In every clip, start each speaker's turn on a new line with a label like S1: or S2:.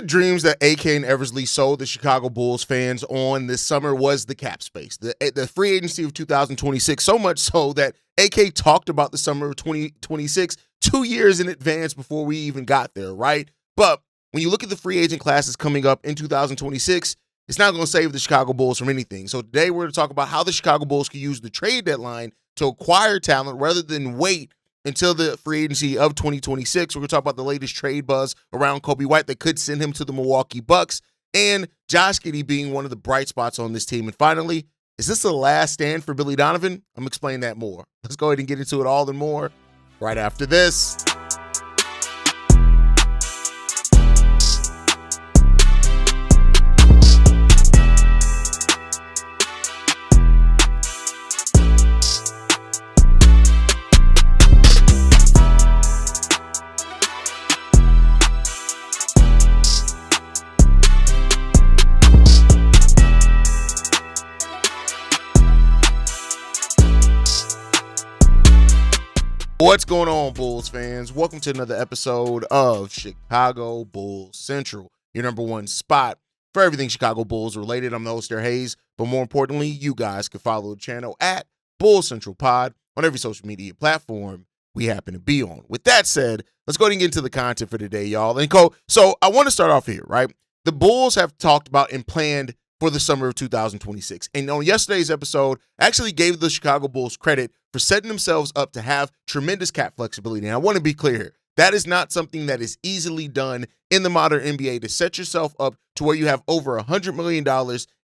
S1: dreams that AK and Eversley sold the Chicago Bulls fans on this summer was the cap space, the free agency of 2026, so much so that AK talked about the summer of 2026 2 years in advance before we even got there, right? But when you look at the free agent classes coming up in 2026, it's not going to save the Chicago Bulls from anything. So today we're going to talk about how the Chicago Bulls can use the trade deadline to acquire talent rather than wait until the free agency of 2026. We're going to talk about the latest trade buzz around Coby White that could send him to the Milwaukee Bucks, and Josh Giddey being one of the bright spots on this team. And finally, is this the last stand for Billy Donovan? I'm going to explain that more. Let's go ahead and get into it all and more right after this. What's going on, Bulls fans? Welcome to another episode of Chicago Bulls Central, your number one spot for everything Chicago Bulls related. I'm the host, Hayes, but more importantly, you guys can follow the channel at Bulls Central Pod on every social media platform we happen to be on. With that said, let's go ahead and get into the content for today, y'all. And so I want to start off here, right? The Bulls have talked about and planned for the summer of 2026. And on yesterday's episode, I actually gave the Chicago Bulls credit for setting themselves up to have tremendous cap flexibility. And I want to be clear here. That is not something that is easily done in the modern NBA to set yourself up to where you have over $100 million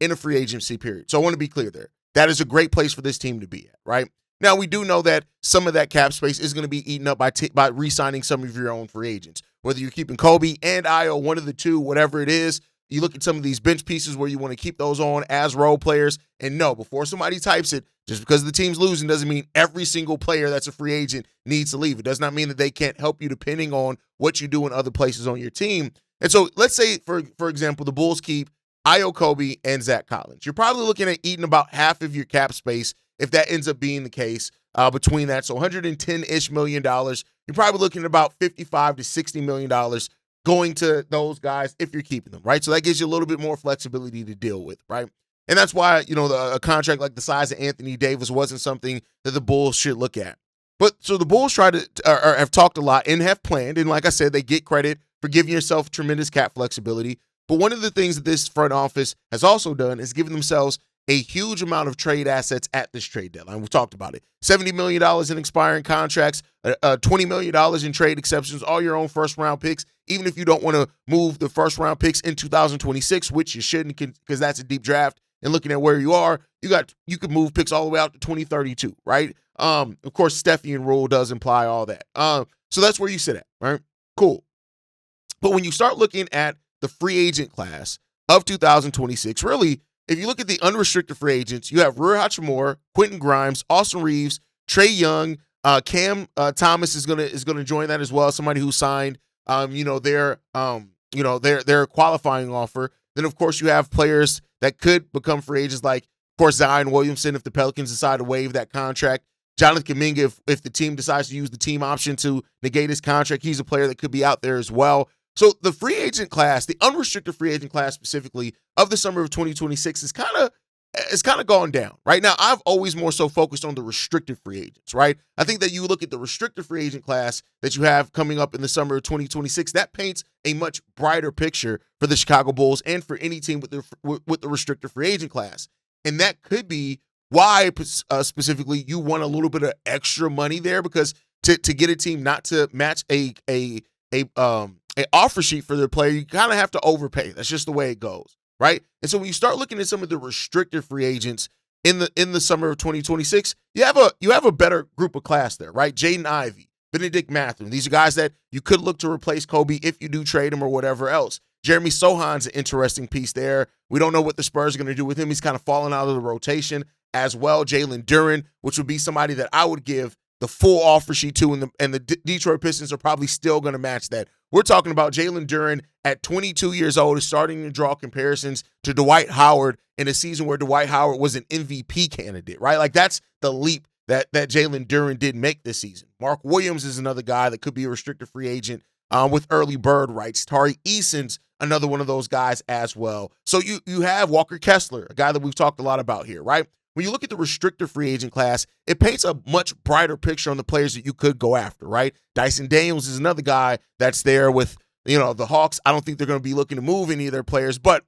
S1: in a free agency period. So I want to be clear there. That is a great place for this team to be at, right? Now, we do know that some of that cap space is going to be eaten up by re-signing some of your own free agents. Whether you're keeping Coby and Io, one of the two, whatever it is, you look at some of these bench pieces where you want to keep those on as role players. And no, before somebody types it, just because the team's losing doesn't mean every single player that's a free agent needs to leave. It does not mean that they can't help you depending on what you do in other places on your team. And so let's say, for example, the Bulls keep Io, Coby, and Zach Collins. You're probably looking at eating about half of your cap space if that ends up being the case between that. So $110-ish million. You're probably looking at about $55 to $60 million going to those guys if you're keeping them, right? So that gives you a little bit more flexibility to deal with, right? And that's why, a contract like the size of Anthony Davis wasn't something that the Bulls should look at. But so the Bulls have talked a lot and have planned, and like I said, they get credit for giving yourself tremendous cap flexibility. But one of the things that this front office has also done is given themselves a huge amount of trade assets at this trade deadline. We've talked about it. $70 million in expiring contracts, $20 million in trade exceptions, all your own first-round picks, even if you don't want to move the first-round picks in 2026, which you shouldn't because that's a deep draft. And looking at where you are, you could move picks all the way out to 2032, right? Of course, Stepien rule does imply all that. So that's where you sit at, right? Cool. But when you start looking at the free agent class of 2026, really, if you look at the unrestricted free agents, you have Rui Hachimura, Quentin Grimes, Austin Reeves, Trae Young, Cam Thomas is gonna join that as well. Somebody who signed, their qualifying offer. Then of course you have players that could become free agents, like of course Zion Williamson if the Pelicans decide to waive that contract. Jonathan Kuminga if the team decides to use the team option to negate his contract, he's a player that could be out there as well. So the free agent class, the unrestricted free agent class specifically of the summer of 2026 is kind of gone down. Right now, I've always more so focused on the restricted free agents, right? I think that you look at the restricted free agent class that you have coming up in the summer of 2026, that paints a much brighter picture for the Chicago Bulls and for any team with the restricted free agent class. And that could be why specifically you want a little bit of extra money there, because to get a team not to match a offer sheet for their player, you kind of have to overpay. That's just the way it goes, right? And so when you start looking at some of the restricted free agents in the summer of 2026, you have a better group of class there, right? Jaden Ivey, Benedict Mathurin. These are guys that you could look to replace Coby if you do trade him or whatever else. Jeremy Sohan's an interesting piece there. We don't know what the Spurs are going to do with him. He's kind of fallen out of the rotation as well. Jalen Duren, which would be somebody that I would give the full offer sheet to, and the Detroit Pistons are probably still going to match that. We're talking about Jalen Duren at 22 years old is starting to draw comparisons to Dwight Howard in a season where Dwight Howard was an MVP candidate, right? Like that's the leap that Jalen Duren did make this season. Mark Williams is another guy that could be a restricted free agent with early bird rights. Tari Eason's another one of those guys as well. So you have Walker Kessler, a guy that we've talked a lot about here, right? When you look at the restricted free agent class, it paints a much brighter picture on the players that you could go after, right? Dyson Daniels is another guy that's there with, the Hawks. I don't think they're going to be looking to move any of their players, but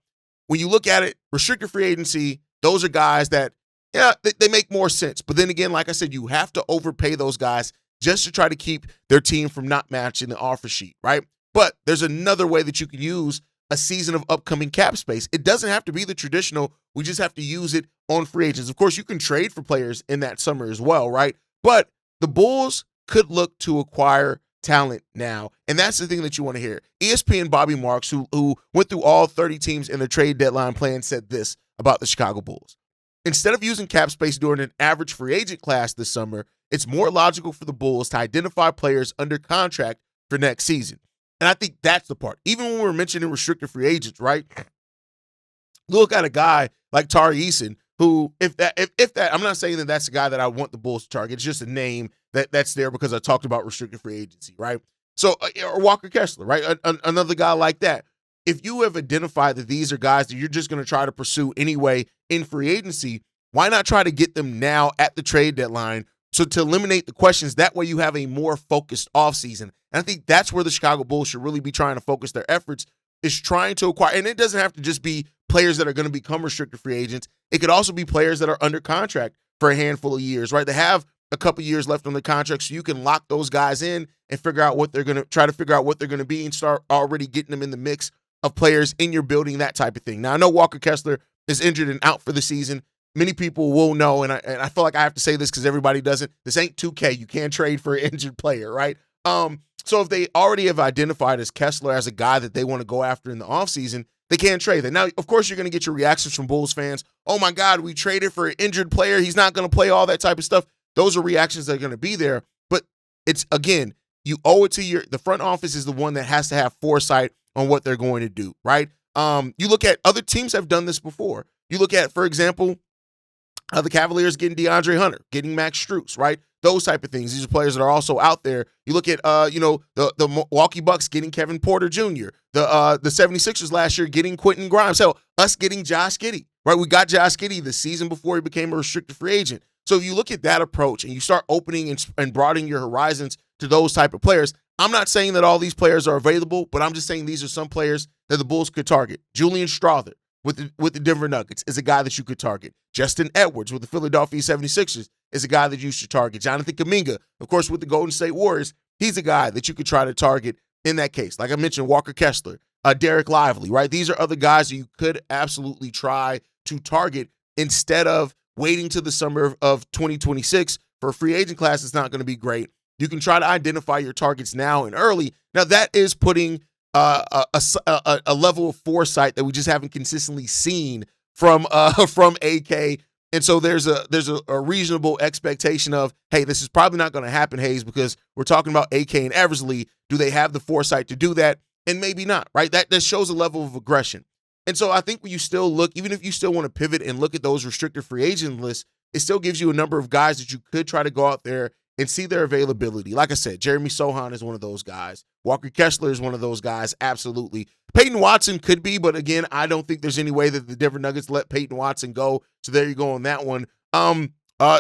S1: when you look at it, restricted free agency, those are guys that, they make more sense. But then again, like I said, you have to overpay those guys just to try to keep their team from not matching the offer sheet, right? But there's another way that you can use a season of upcoming cap space. It doesn't have to be the traditional. We just have to use it on free agents. Of course, you can trade for players in that summer as well, right? But the Bulls could look to acquire talent now, and that's the thing that you want to hear. ESPN Bobby Marks, who went through all 30 teams in the trade deadline plan, said this about the Chicago Bulls. Instead of using cap space during an average free agent class this summer, it's more logical for the Bulls to identify players under contract for next season. And I think that's the part. Even when we're mentioning restricted free agents, right? Look at a guy like Tari Eason, who, if that, I'm not saying that that's the guy that I want the Bulls to target. It's just a name that's there because I talked about restricted free agency, right? So, or Walker Kessler, right? Another guy like that. If you have identified that these are guys that you're just going to try to pursue anyway in free agency, why not try to get them now at the trade deadline? So to eliminate the questions, that way you have a more focused offseason. And I think that's where the Chicago Bulls should really be trying to focus their efforts, is trying to acquire. And it doesn't have to just be players that are going to become restricted free agents. It could also be players that are under contract for a handful of years, right? They have a couple years left on the contract, so you can lock those guys in and figure out what they're going to try to figure out what they're going to be and start already getting them in the mix of players in your building, that type of thing. Now, I know Walker Kessler is injured and out for the season. Many people will know, and I feel like I have to say this because everybody doesn't. This ain't 2K. You can't trade for an injured player, right? So if they already have identified as Kessler as a guy that they want to go after in the offseason, they can't trade that. Now, of course, you're going to get your reactions from Bulls fans. Oh, my God, we traded for an injured player. He's not going to play, all that type of stuff. Those are reactions that are going to be there. But it's, again, you owe it to the front office is the one that has to have foresight on what they're going to do, right? You look at other teams have done this before. You look at, for example, the Cavaliers getting DeAndre Hunter, getting Max Strus, right? Those type of things. These are players that are also out there. You look at, the Milwaukee Bucks getting Kevin Porter Jr., the 76ers last year getting Quentin Grimes. Hell, us getting Josh Giddey, right? We got Josh Giddey the season before he became a restricted free agent. So if you look at that approach and you start opening and broadening your horizons to those type of players, I'm not saying that all these players are available, but I'm just saying these are some players that the Bulls could target. Julian Strawther with the Denver Nuggets is a guy that you could target. Justin Edwards with the Philadelphia 76ers is a guy that you should target. Jonathan Kuminga, of course, with the Golden State Warriors, he's a guy that you could try to target in that case. Like I mentioned, Walker Kessler, Derek Lively, right? These are other guys that you could absolutely try to target instead of waiting to the summer of 2026 for a free agent class that's not going to be great. You can try to identify your targets now and early. Now, that is putting a level of foresight that we just haven't consistently seen from AK. And so there's a reasonable expectation of, hey, this is probably not going to happen, Hayes, because we're talking about AK and Eversley. Do they have the foresight to do that? And maybe not, right? That shows a level of aggression. And so I think when you still look, even if you still want to pivot and look at those restricted free agent lists, it still gives you a number of guys that you could try to go out there and see their availability. Like I said, Jeremy Sohan is one of those guys. Walker Kessler is one of those guys, absolutely. Peyton Watson could be, but again, I don't think there's any way that the Denver Nuggets let Peyton Watson go. So there you go on that one.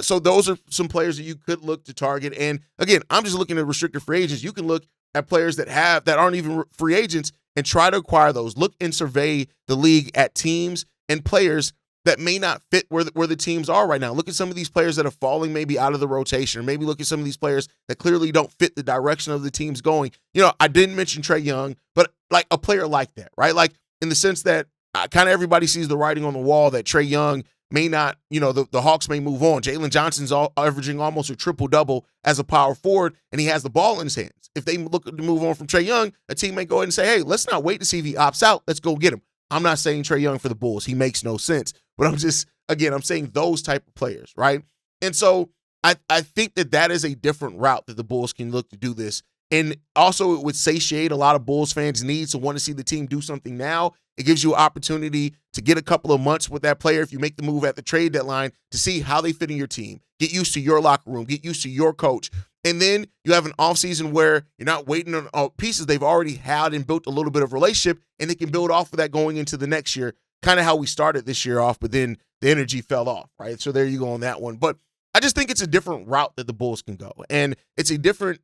S1: So those are some players that you could look to target. And again, I'm just looking at restricted free agents. You can look at players that aren't even free agents and try to acquire those. Look and survey the league at teams and players that may not fit where the teams are right now. Look at some of these players that are falling maybe out of the rotation, or maybe look at some of these players that clearly don't fit the direction of the team's going. I didn't mention Trae Young, but like a player like that, right? Like in the sense that kind of everybody sees the writing on the wall that Trae Young may not, the Hawks may move on. Jalen Johnson's averaging almost a triple-double as a power forward, and he has the ball in his hands. If they look to move on from Trae Young, a team may go ahead and say, hey, let's not wait to see if he opts out. Let's go get him. I'm not saying Trae Young for the Bulls. He makes no sense. But I'm saying those type of players, right? And so I think that is a different route that the Bulls can look to do this. And also it would satiate a lot of Bulls fans' needs to want to see the team do something now. It gives you an opportunity to get a couple of months with that player if you make the move at the trade deadline to see how they fit in your team. Get used to your locker room. Get used to your coach. And then you have an offseason where you're not waiting on pieces they've already had and built a little bit of relationship, and they can build off of that going into the next year, kind of how we started this year off, but then the energy fell off, right? So there you go on that one. But I just think it's a different route that the Bulls can go, and it's a different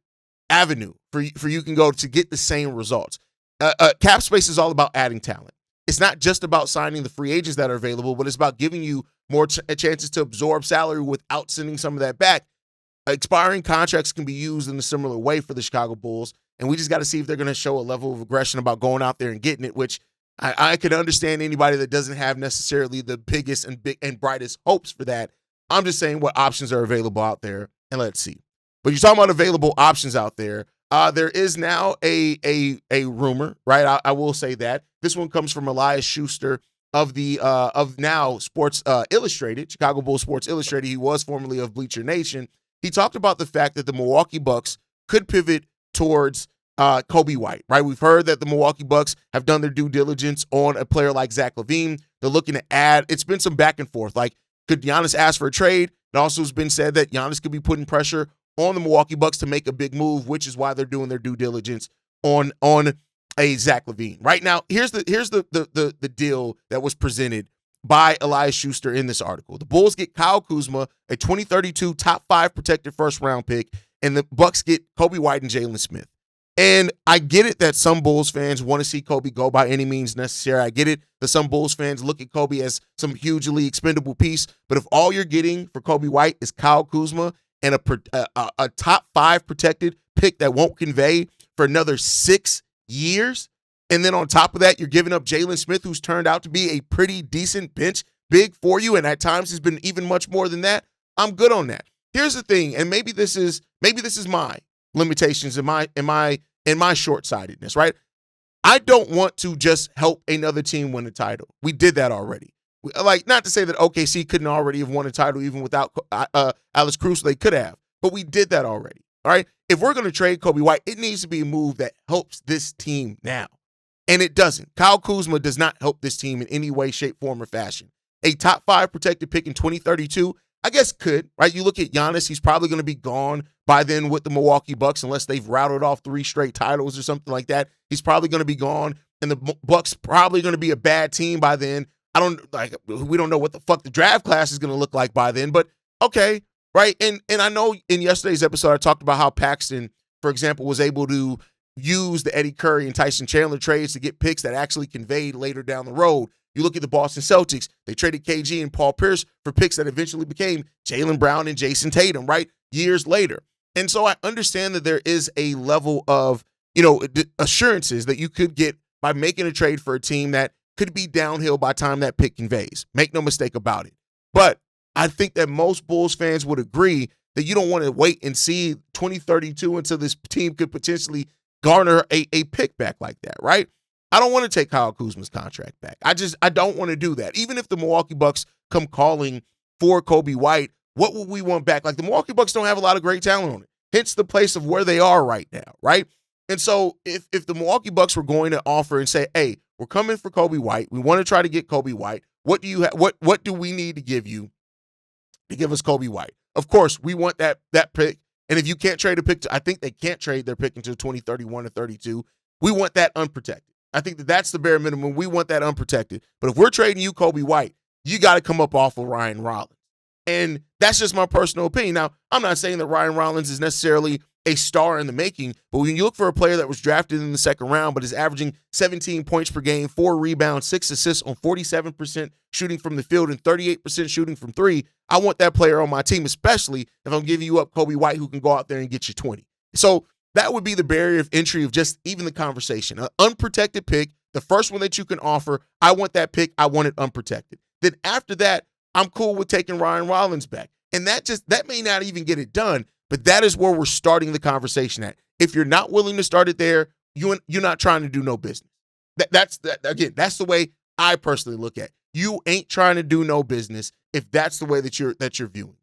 S1: avenue for you can go to get the same results. Cap space is all about adding talent. It's not just about signing the free agents that are available, but it's about giving you more chances to absorb salary without sending some of that back. Expiring contracts can be used in a similar way for the Chicago Bulls, and we just got to see if they're going to show a level of aggression about going out there and getting it, which I could understand anybody that doesn't have necessarily the biggest and brightest hopes for that. I'm just saying what options are available out there, and let's see. But you're talking about available options out there. There is now a rumor, right? I will say that. This one comes from Elias Schuster of now Sports Illustrated, Chicago Bulls Sports Illustrated. He was formerly of Bleacher Nation. He talked about the fact that the Milwaukee Bucks could pivot towards Coby White, right? We've heard that the Milwaukee Bucks have done their due diligence on a player like Zach LaVine. They're looking to add. It's been some back and forth. Like, could Giannis ask for a trade? It also has been said that Giannis could be putting pressure on the Milwaukee Bucks to make a big move, which is why they're doing their due diligence on a Zach LaVine. Right now, here's the deal that was presented by Elias Schuster in this article. The Bulls get Kyle Kuzma, a 2032 top 5 protected first-round pick, and the Bucks get Coby White and Jalen Smith. And I get it that some Bulls fans want to see Coby go by any means necessary. I get it that some Bulls fans look at Coby as some hugely expendable piece. But if all you're getting for Coby White is Kyle Kuzma and a top 5 protected pick that won't convey for another 6 years, and then on top of that, you're giving up Jalen Smith, who's turned out to be a pretty decent bench big for you, and at times has been even much more than that, I'm good on that. Here's the thing, and maybe this is my limitations in my short-sightedness, right? I don't want to just help another team win a title. We did that already. Like, not to say that OKC couldn't already have won a title even without Alex Cruz, they could have, but we did that already. All right. If we're going to trade Coby White, it needs to be a move that helps this team now. And it doesn't. Kyle Kuzma does not help this team in any way, shape, form, or fashion. A top 5 protected pick in 2032, I guess could, right? You look at Giannis, he's probably going to be gone by then with the Milwaukee Bucks unless they've routed off 3 straight titles or something like that. He's probably going to be gone, and the Bucks probably going to be a bad team by then. We don't know what the fuck the draft class is going to look like by then, but okay. Right. And I know in yesterday's episode, I talked about how Paxton, for example, was able to use the Eddie Curry and Tyson Chandler trades to get picks that actually conveyed later down the road. You look at the Boston Celtics, they traded KG and Paul Pierce for picks that eventually became Jaylen Brown and Jason Tatum, right? Years later. And so I understand that there is a level of, assurances that you could get by making a trade for a team that could be downhill by the time that pick conveys. Make no mistake about it. But I think that most Bulls fans would agree that you don't want to wait and see 2032 until this team could potentially garner a pick back like that, right? I don't want to take Kyle Kuzma's contract back. I don't want to do that. Even if the Milwaukee Bucks come calling for Coby White, what would we want back? Like, the Milwaukee Bucks don't have a lot of great talent on it. Hence the place of where they are right now, right? And so if the Milwaukee Bucks were going to offer and say, hey, we're coming for Coby White, we want to try to get Coby White, what do we need to give you to give us Coby White? Of course, we want that pick. And if you can't trade a pick, I think they can't trade their pick until 2031 or 32. We want that unprotected. I think that's the bare minimum. We want that unprotected. But if we're trading you Coby White, you got to come up off of Ryan Rollins. And that's just my personal opinion. Now, I'm not saying that Ryan Rollins is necessarily a star in the making, but when you look for a player that was drafted in the second round but is averaging 17 points per game, 4 rebounds, 6 assists on 47% shooting from the field and 38% shooting from 3, I want that player on my team, especially if I'm giving you up Coby White, who can go out there and get you 20. So that would be the barrier of entry of just even the conversation. An unprotected pick, the first one that you can offer, I want that pick, I want it unprotected. Then after that, I'm cool with taking Ryan Rollins back. And that may not even get it done, but that is where we're starting the conversation at. If you're not willing to start it there, you're not trying to do no business. That's the way I personally look at it. You ain't trying to do no business if that's the way that you're viewing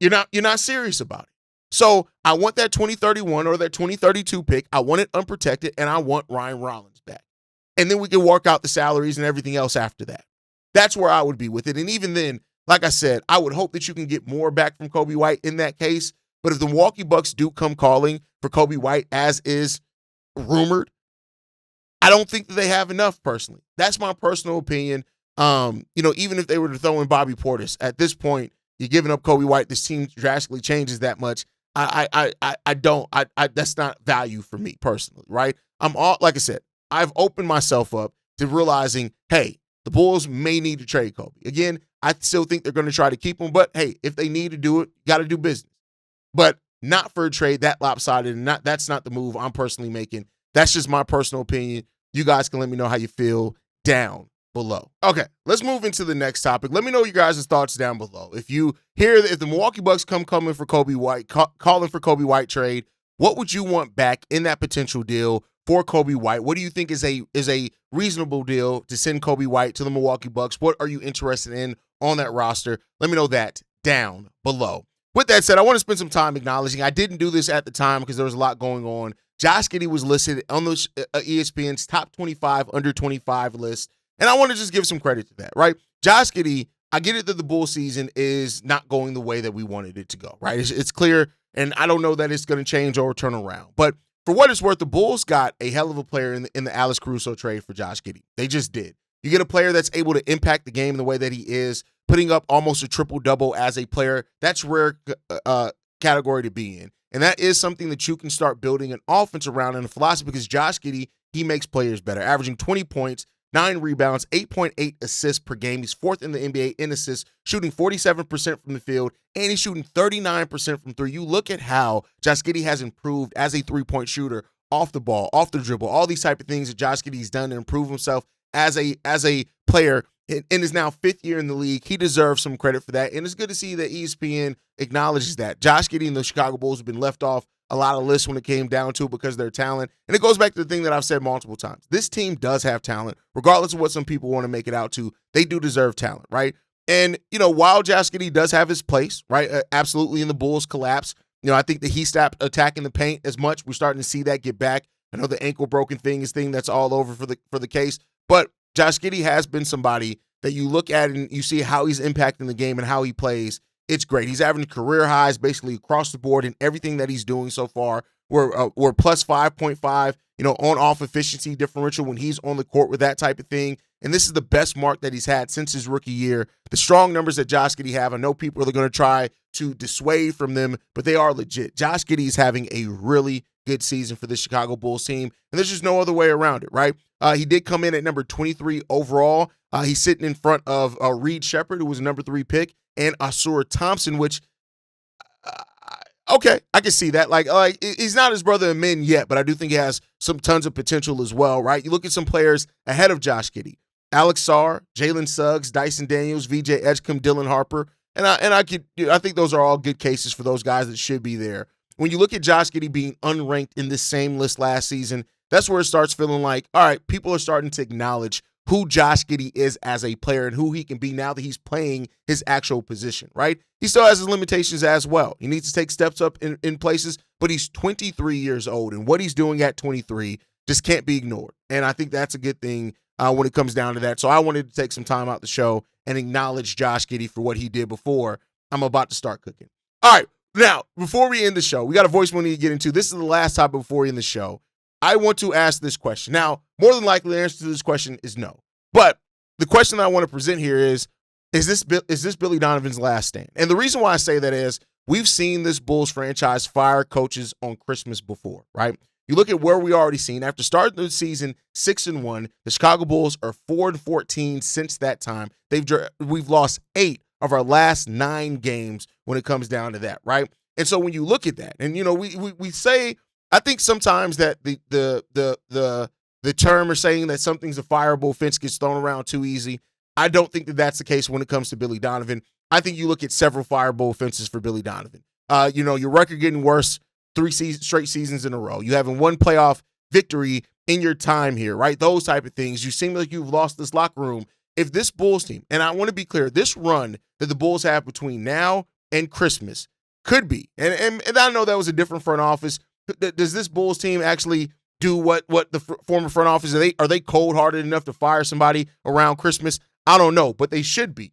S1: it. You're not serious about it. So I want that 2031 or that 2032 pick. I want it unprotected, and I want Ryan Rollins back. And then we can work out the salaries and everything else after that. That's where I would be with it. And even then, like I said, I would hope that you can get more back from Coby White in that case. But if the Milwaukee Bucks do come calling for Coby White, as is rumored, I don't think that they have enough personally. That's my personal opinion. Even if they were to throw in Bobby Portis, at this point, you're giving up Coby White. This team drastically changes that much. That's not value for me personally, right? Like I said, I've opened myself up to realizing, hey, the Bulls may need to trade Coby. Again, I still think they're going to try to keep him, but hey, if they need to do it, got to do business. But not for a trade that lopsided, and that's not the move I'm personally making. That's just my personal opinion. You guys can let me know how you feel down below. Okay, let's move into the next topic. Let me know your guys' thoughts down below. If the Milwaukee Bucks coming for Coby White, calling for Coby White trade, what would you want back in that potential deal for Coby White? What do you think is a reasonable deal to send Coby White to the Milwaukee Bucks? What are you interested in on that roster? Let me know that down below. With that said, I want to spend some time acknowledging I didn't do this at the time because there was a lot going on. Josh Giddey was listed on the ESPN's top 25 under 25 list, and I want to just give some credit to that, right? Josh Giddey, I get it that the Bull season is not going the way that we wanted it to go, right? It's clear, and I don't know that it's going to change or turn around. But for what it's worth, the Bulls got a hell of a player in the Alex Caruso trade for Josh Giddey. They just did. You get a player that's able to impact the game the way that he is, putting up almost a triple-double as a player. That's rare category to be in. And that is something that you can start building an offense around in a philosophy because Josh Giddey, he makes players better, averaging 20 points, 9 rebounds, 8.8 assists per game. He's fourth in the NBA in assists, shooting 47% from the field, and he's shooting 39% from three. You look at how Josh Giddey has improved as a three-point shooter, off the ball, off the dribble, all these type of things that Josh Giddey's done to improve himself as a player in his now fifth year in the league. He deserves some credit for that, and it's good to see that ESPN acknowledges that. Josh Giddey and the Chicago Bulls have been left off a lot of lists when it came down to it because of their talent, and it goes back to the thing that I've said multiple times. This team does have talent, regardless of what some people want to make it out to. They do deserve talent, right? And, while Josh Giddey does have his place, right, absolutely in the Bulls' collapse, I think that he stopped attacking the paint as much. We're starting to see that get back. I know the ankle broken thing is thing that's all over for the case, but Josh Giddey has been somebody that you look at and you see how he's impacting the game and how he plays. It's great. He's averaging career highs basically across the board in everything that he's doing so far. We're plus 5.5, on-off efficiency differential when he's on the court with that type of thing. And this is the best mark that he's had since his rookie year. The strong numbers that Josh Giddey have, I know people are going to try to dissuade from them, but they are legit. Josh Giddey is having a really good season for the Chicago Bulls team, and there's just no other way around it, right? He did come in at number 23 overall. He's sitting in front of Reed Shepherd, who was a number 3 pick, and Asur Thompson, which, okay, I can see that. Like he's not his brother in men yet, but I do think he has some tons of potential as well, right? You look at some players ahead of Josh Giddey: Alex Sarr, Jalen Suggs, Dyson Daniels, VJ Edgecombe, Dylan Harper, and I think those are all good cases for those guys that should be there. When you look at Josh Giddey being unranked in this same list last season, that's where it starts feeling like, all right, people are starting to acknowledge who Josh Giddey is as a player and who he can be now that he's playing his actual position, right? He still has his limitations as well. He needs to take steps up in places, but he's 23 years old, and what he's doing at 23 just can't be ignored. And I think that's a good thing when it comes down to that. So I wanted to take some time out the show and acknowledge Josh Giddey for what he did before I'm about to start cooking. All right, now, before we end the show, we got a voicemail we need to get into. This is the last topic before we end the show. I want to ask this question. Now, more than likely, the answer to this question is no. But the question that I want to present here is this Billy Donovan's last stand? And the reason why I say that is we've seen this Bulls franchise fire coaches on Christmas before, right? You look at where we already seen. After starting the season 6-1, the Chicago Bulls are 4-14 since that time. We've lost 8 of our last 9 games when it comes down to that, right? And so when you look at that, and we say, I think sometimes that the term or saying that something's a fireable offense gets thrown around too easy. I don't think that that's the case when it comes to Billy Donovan. I think you look at several fireable offenses for Billy Donovan. Your record getting worse 3 straight seasons in a row. You having 1 playoff victory in your time here, right? Those type of things. You seem like you've lost this locker room. If this Bulls team, and I want to be clear, this run that the Bulls have between now and Christmas could be, and I know that was a different front office. Does this Bulls team actually do what the former front office, are they cold-hearted enough to fire somebody around Christmas? I don't know, but they should be.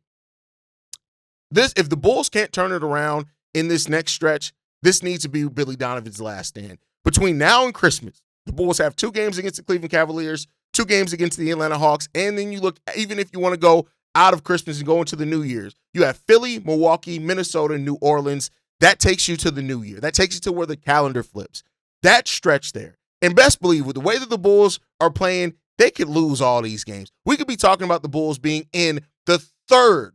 S1: If the Bulls can't turn it around in this next stretch, This needs to be Billy Donovan's last stand. Between now and Christmas, the Bulls have 2 games against the Cleveland Cavaliers, 2 games against the Atlanta Hawks, and then you look, even if you want to go out of Christmas and go into the New Year's, you have Philly, Milwaukee, Minnesota, New Orleans. That takes you to the New Year. That takes you to where the calendar flips. That stretch there. And best believe, with the way that the Bulls are playing, they could lose all these games. We could be talking about the Bulls being in the 3rd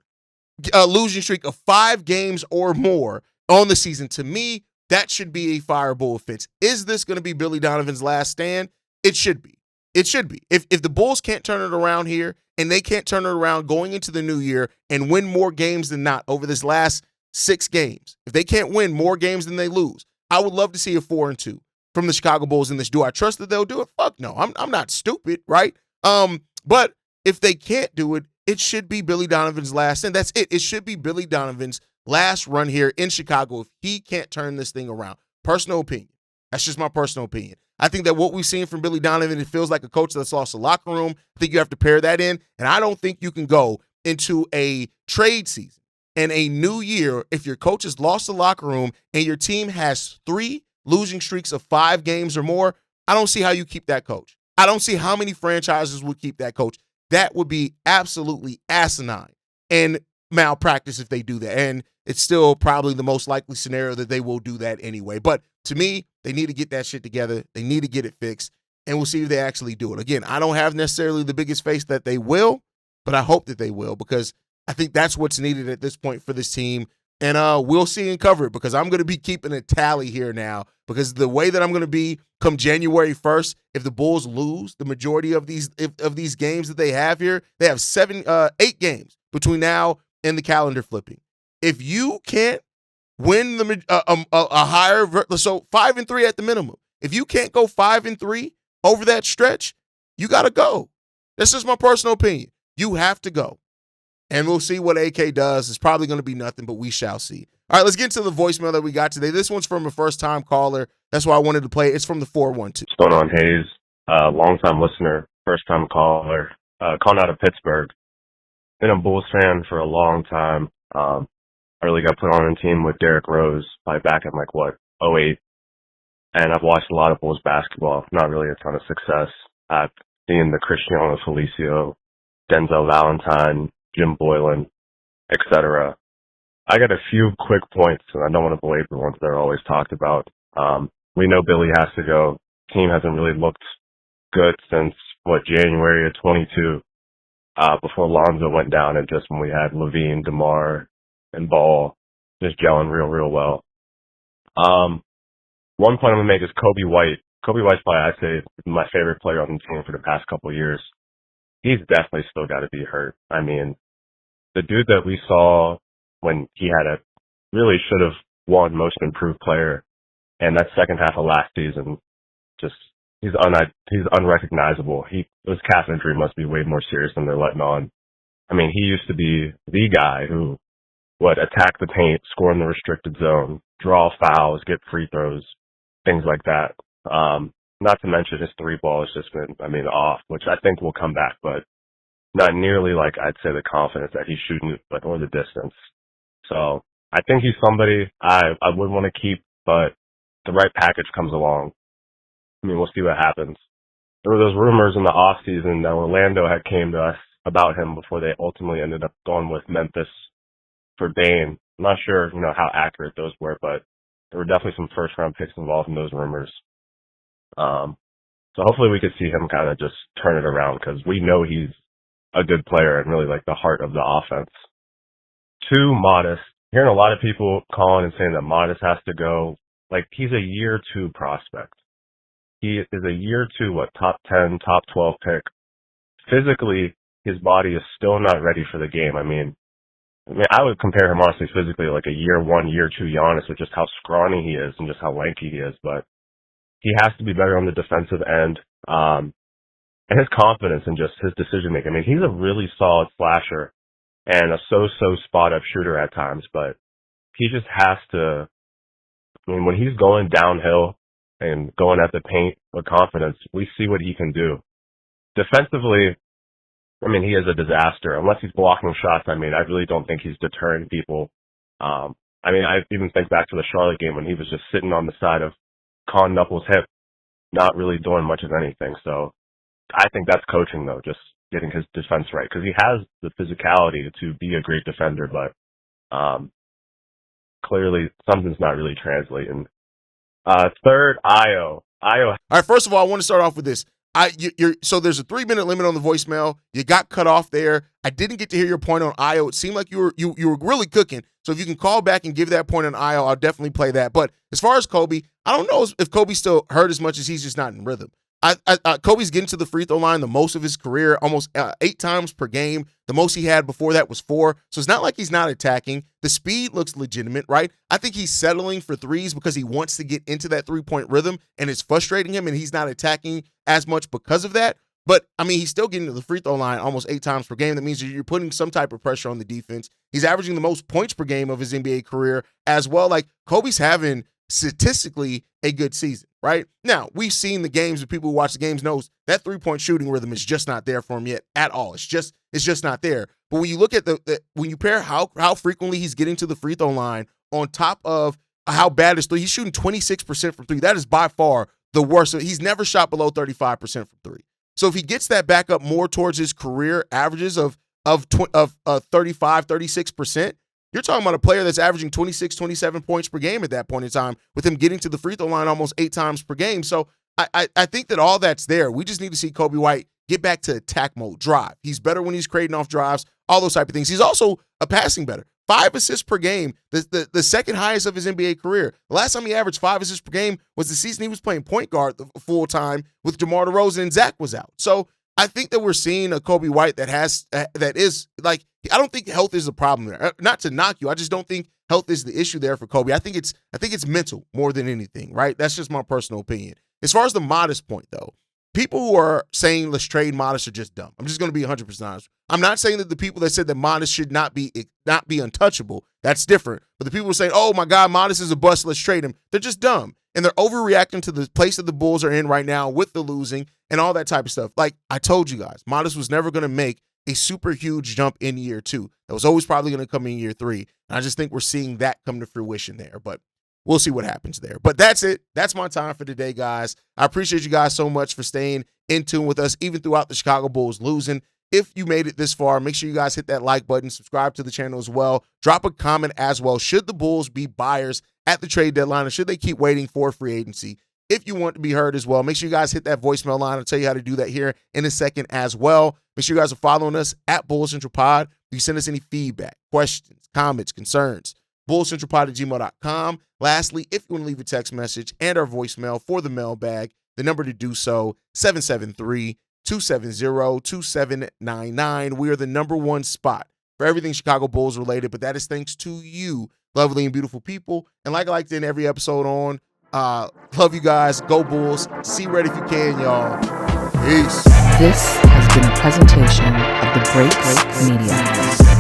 S1: losing streak of 5 games or more on the season. To me, that should be a fireable offense. Is this going to be Billy Donovan's last stand? It should be. It should be. If the Bulls can't turn it around here, and they can't turn it around going into the new year and win more games than not over this last 6 games, if they can't win more games than they lose, I would love to see a 4-2 from the Chicago Bulls in this. Do I trust that they'll do it? Fuck no. I'm not stupid, right? But if they can't do it, it should be Billy Donovan's last, and that's it. It should be Billy Donovan's last run here in Chicago if he can't turn this thing around. Personal opinion. That's just my personal opinion. I think that what we've seen from Billy Donovan, it feels like a coach that's lost the locker room. I think you have to pair that in, and I don't think you can go into a trade season and a new year if your coach has lost the locker room and your team has 3 losing streaks of 5 games or more. I don't see how you keep that coach. I don't see how many franchises would keep that coach. That would be absolutely asinine and malpractice if they do that. And it's still probably the most likely scenario that they will do that anyway. But to me, they need to get that shit together. They need to get it fixed, and we'll see if they actually do it. Again, I don't have necessarily the biggest faith that they will, but I hope that they will, because I think that's what's needed at this point for this team. And we'll see and cover it, because I'm going to be keeping a tally here now, because the way that I'm going to be come January 1st, if the Bulls lose the majority of these games that they have here, they have 8 games between now and the calendar flipping. If you can't win a higher, so 5-3 at the minimum. If you can't go 5-3 over that stretch, you got to go. That's just my personal opinion. You have to go. And we'll see what AK does. It's probably going to be nothing, but we shall see. All right, let's get into the voicemail that we got today. This one's from a first-time caller. That's why I wanted to play it. It's from the 412.
S2: What's going on, Hayes? Long-time listener, first-time caller, calling out of Pittsburgh. Been a Bulls fan for a long time. I really got put on a team with Derrick Rose, probably back in '08. And I've watched a lot of Bulls basketball, not really a ton of success. I've seen the Cristiano Felicio, Denzel Valentine, Jim Boylan, etc. I got a few quick points, and I don't want to belabor the ones that are always talked about. We know Billy has to go. Team hasn't really looked good since, January of 22, before Lonzo went down, and just when we had Levine, DeMar, and Ball just gelling real well. One point I'm going to make is Coby White. Coby White's probably, I'd say, my favorite player on the team for the past couple of years. He's definitely still got to be hurt. I mean, the dude that we saw when he really should have won Most Improved Player, and that second half of last season, he's unrecognizable. His calf injury must be way more serious than they're letting on. I mean, he used to be the guy who would attack the paint, score in the restricted zone, draw fouls, get free throws, things like that. Not to mention his 3-ball has just been, off, which I think will come back, but not nearly I'd say the confidence that he's shooting, or the distance. So I think he's somebody I would want to keep, but the right package comes along. We'll see what happens. There were those rumors in the off season that Orlando had came to us about him before they ultimately ended up going with Memphis for Bane. I'm not sure, how accurate those were, but there were definitely some first-round picks involved in those rumors. So hopefully we could see him kind of just turn it around, because we know he's a good player and really the heart of the offense. 2, Modest. Hearing a lot of people calling and saying that Modest has to go. He's a year 2 prospect. He is a year 2, top 10, top 12 pick. Physically, his body is still not ready for the game. I would compare him honestly physically a year 1, year 2 Giannis, with just how scrawny he is and just how lanky he is. But he has to be better on the defensive end. And his confidence and just his decision making. He's a really solid slasher and a so-so spot-up shooter at times, but he just has to, when he's going downhill and going at the paint with confidence, we see what he can do. Defensively, he is a disaster. Unless he's blocking shots, I really don't think he's deterring people. I I mean, I even think back to the Charlotte game when he was just sitting on the side of Con Knuckles' hip, not really doing much of anything. So I think that's coaching, though, just getting his defense right, because he has the physicality to be a great defender, but clearly something's not really translating. Third, Io.
S1: All right, first of all, I want to start off with this. So there's a 3-minute limit on the voicemail. You got cut off there. I didn't get to hear your point on Io. It seemed like you were really cooking. So if you can call back and give that point on Io, I'll definitely play that. But as far as Coby, I don't know if Coby's still hurt as much as he's just not in rhythm. Coby's getting to the free throw line the most of his career, almost 8 times per game. The most he had before that was 4. So it's not like he's not attacking. The speed looks legitimate, right? I think he's settling for threes because he wants to get into that 3-point rhythm, and it's frustrating him, and he's not attacking as much because of that. But, I mean, he's still getting to the free throw line almost 8 times per game. That means you're putting some type of pressure on the defense. He's averaging the most points per game of his NBA career as well. Like, Coby's having statistically a good season, right? Now, we've seen the games, and people who watch the games knows that 3-point shooting rhythm is just not there for him yet at all. It's just not there. But when you look at when you pair how frequently he's getting to the free throw line on top of how bad his three, he's shooting 26% from 3. That is by far the worst. He's never shot below 35% from 3. So if he gets that back up more towards his career averages of 35, 36%, you're talking about a player that's averaging 26, 27 points per game at that point in time, with him getting to the free throw line almost 8 times per game. So I think that all that's there. We just need to see Coby White get back to attack mode, drive. He's better when he's creating off drives, all those type of things. He's also a passing better. 5 assists per game, the second highest of his NBA career. The last time he averaged 5 assists per game was the season he was playing point guard the full time with DeMar DeRozan and Zach was out. So I think that we're seeing a Coby White that is like, I don't think health is a problem there. Not to knock you, I just don't think health is the issue there for Coby. I think it's mental more than anything, right? That's just my personal opinion. As far as the Modest point, though, people who are saying let's trade Modest are just dumb. I'm just going to be 100% honest. I'm not saying that the people that said that Modest should not be untouchable, that's different. But the people who are saying, oh my God, Modest is a bust, let's trade him, they're just dumb. And they're overreacting to the place that the Bulls are in right now with the losing and all that type of stuff. Like I told you guys, Modest was never going to make a super huge jump in year 2. That was always probably going to come in year 3. And I just think we're seeing that come to fruition there. But we'll see what happens there. But that's it. That's my time for today, guys. I appreciate you guys so much for staying in tune with us, even throughout the Chicago Bulls losing. If you made it this far, make sure you guys hit that like button, subscribe to the channel as well. Drop a comment as well. Should the Bulls be buyers at the trade deadline, or should they keep waiting for free agency? If you want to be heard as well, make sure you guys hit that voicemail line. I'll tell you how to do that here in a second as well. Make sure you guys are following us at Bulls Central Pod. You send us any feedback, questions, comments, concerns, bullscentralpod@gmail.com. Lastly, if you want to leave a text message and our voicemail for the mailbag, the number to do so, 773-270-2799. We are the #1 spot for everything Chicago Bulls related, but that is thanks to you, lovely and beautiful people. And like I like to end every episode on, love you guys. Go Bulls. See red if you can, y'all. Peace.
S3: This has been a presentation of the Break Media.